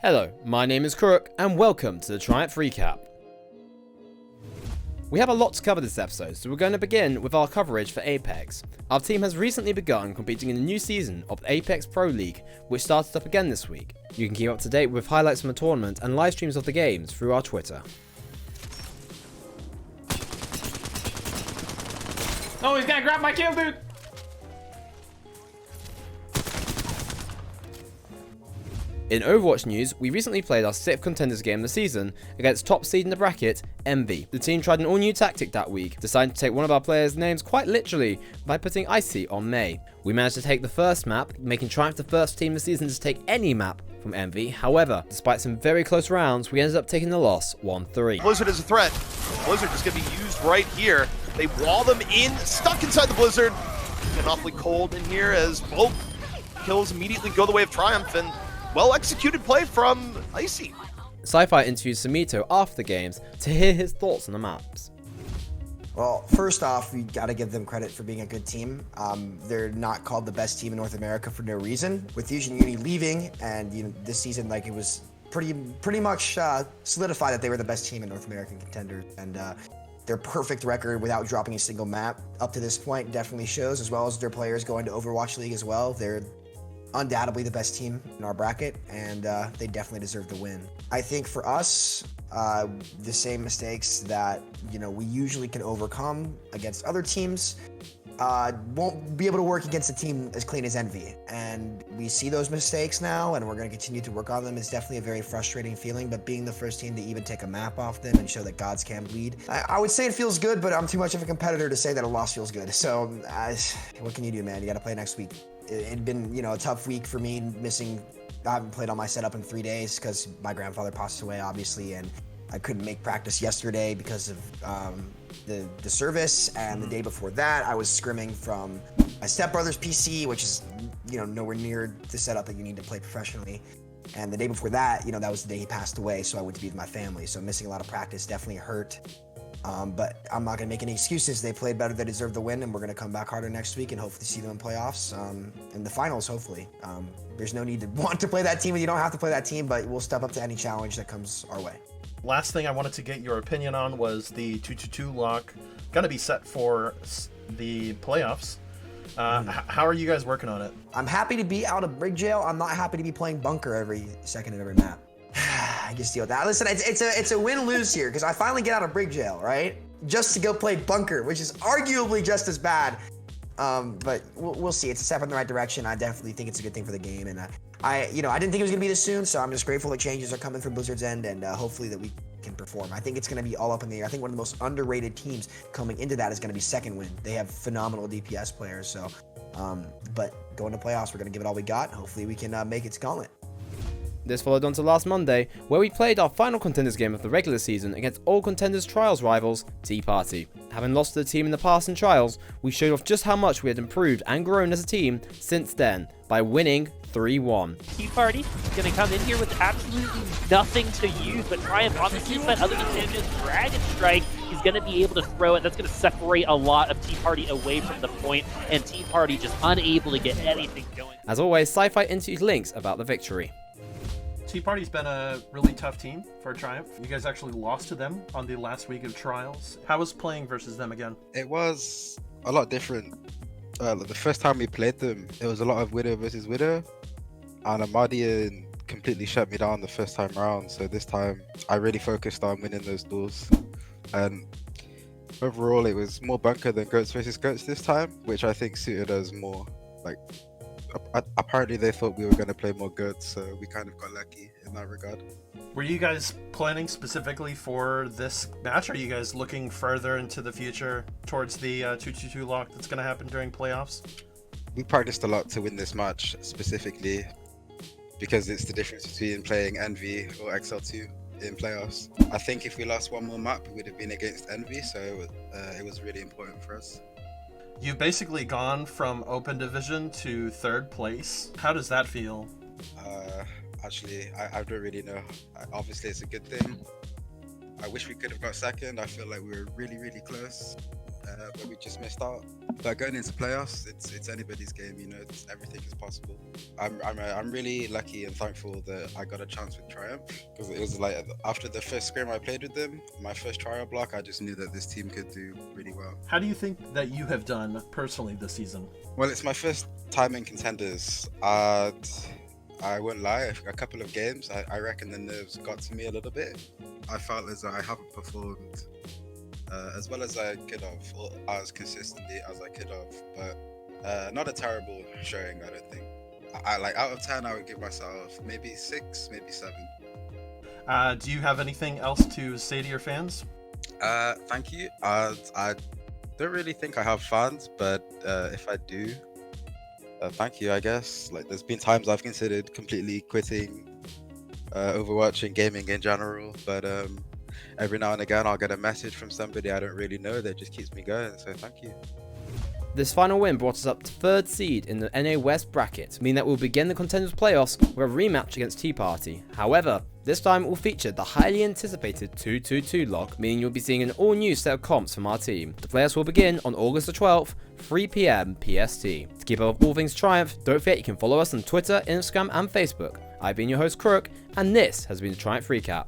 Hello, my name is Kuruk, and welcome to the Triumph Recap. We have a lot to cover this episode, so we're going to begin with our coverage for Apex. Our team has recently begun competing in the new season of the Apex Pro League, which started up again this week. You can keep up to date with highlights from the tournament and live streams of the games through our Twitter. Oh, he's gonna grab my kill, dude! In Overwatch news, we recently played our 6th Contenders game of the season against top seed in the bracket, Envy. The team tried an all-new tactic that week, deciding to take one of our players' names quite literally by putting Icy on May. We managed to take the first map, making Triumph the first team this season to take any map from Envy. However, despite some very close rounds, we ended up taking the loss 1-3. Blizzard is a threat. Blizzard is going to be used right here. They wall them in, stuck inside the Blizzard. Getting awfully cold in here as both kills immediately go the way of Triumph, and well-executed play from Icy. Sci-Fi interviewed Samito after the games to hear his thoughts on the maps. Well, first off, we got to give them credit for being a good team. They're not called the best team in North America for no reason. With Fusion Uni leaving, and this season, it was pretty much solidified that they were the best team in North American Contenders, and their perfect record without dropping a single map up to this point definitely shows, as well as their players going to Overwatch League as well. They're undoubtedly the best team in our bracket, and they definitely deserve the win. I think for us, the same mistakes that we usually can overcome against other teams won't be able to work against a team as clean as Envy, and we see those mistakes now, and we're going to continue to work on them. It's definitely a very frustrating feeling, but being the first team to even take a map off them and show that gods can bleed, I would say it feels good, but I'm too much of a competitor to say that a loss feels good. So what can you do, man? You got to play next week. It'd been, a tough week for me, I haven't played on my setup in 3 days because my grandfather passed away, obviously, and I couldn't make practice yesterday because of the service, and the day before that, I was scrimming from my stepbrother's PC, which is, nowhere near the setup that you need to play professionally. And the day before that, that was the day he passed away, so I went to be with my family. So missing a lot of practice definitely hurt. But I'm not going to make any excuses. They played better, they deserve the win, and we're going to come back harder next week and hopefully see them in playoffs, in the finals, hopefully. There's no need to want to play that team, and you don't have to play that team, but we'll step up to any challenge that comes our way. Last thing I wanted to get your opinion on was the 2-2-2 lock going to be set for the playoffs. How are you guys working on it? I'm happy to be out of Brig Jail. I'm not happy to be playing Bunker every second of every map. I just deal with that. Listen, it's a win-lose here because I finally get out of Brig Jail, right? Just to go play Bunker, which is arguably just as bad. But we'll see. It's a step in the right direction. I definitely think it's a good thing for the game, and I didn't think it was gonna be this soon, so I'm just grateful that changes are coming from Blizzard's end, and hopefully that we can perform. I think it's gonna be all up in the air. I think one of the most underrated teams coming into that is gonna be Second Wind. They have phenomenal DPS players, so but going to playoffs, we're gonna give it all we got. Hopefully we can make it to Gauntlet. This followed on to last Monday, where we played our final Contenders game of the regular season against all Contenders Trials rivals, Tea Party. Having lost to the team in the past in Trials, we showed off just how much we had improved and grown as a team since then, by winning 3-1. Tea Party is going to come in here with absolutely nothing to use, but Triumph on the team side, other than Sanchez Dragon Strike, is going to be able to throw it. That's going to separate a lot of Tea Party away from the point, and Tea Party just unable to get anything going. As always, Sci-Fi interviewed Lynx about the victory. Tea Party's been a really tough team for Triumph. You guys actually lost to them on the last week of Trials. How was playing versus them again? It was a lot different. The first time we played them, it was a lot of Widow versus Widow, and Amadian completely shut me down the first time around. So this time, I really focused on winning those duels. And overall, it was more Bunker than Goats versus Goats this time, which I think suited us more. Apparently they thought we were going to play more Goats, so we kind of got lucky in that regard. Were you guys planning specifically for this match? Are you guys looking further into the future towards the 2-2-2 lock that's going to happen during playoffs? We practiced a lot to win this match specifically because it's the difference between playing Envy or XL2 in playoffs. I think if we lost one more map, we would have been against Envy, so it was really important for us. You've basically gone from open division to 3rd place. How does that feel? Actually, I don't really know. Obviously, it's a good thing. I wish we could have got 2nd. I feel like we were really, really close, but we just missed out. But going into playoffs, it's anybody's game. You know, everything is possible. I'm really lucky and thankful that I got a chance with Triumph, because it was like after the first scrim I played with them, my first trial block, I just knew that this team could do really well. How do you think that you have done personally this season? Well, it's my first time in Contenders. I won't lie, a couple of games, I reckon the nerves got to me a little bit. I felt as though I haven't performed as well as I could have, or as consistently as I could have, but not a terrible showing, I don't think. I like, out of 10, I would give myself maybe 6, maybe 7. Do you have anything else to say to your fans? Thank you. I don't really think I have fans, but if I do, thank you, I guess. Like, there's been times I've considered completely quitting Overwatch and gaming in general, but every now and again I'll get a message from somebody I don't really know that just keeps me going, so thank you. This final win brought us up to 3rd seed in the NA West bracket, meaning that we'll begin the Contenders playoffs with a rematch against Tea Party. However, this time it will feature the highly anticipated 2-2-2 lock, meaning you'll be seeing an all-new set of comps from our team. The playoffs will begin on August the 12th, 3 PM PST. To keep up with all things Triumph, don't forget you can follow us on Twitter, Instagram and Facebook. I've been your host Crook, and this has been the Triumph Recap.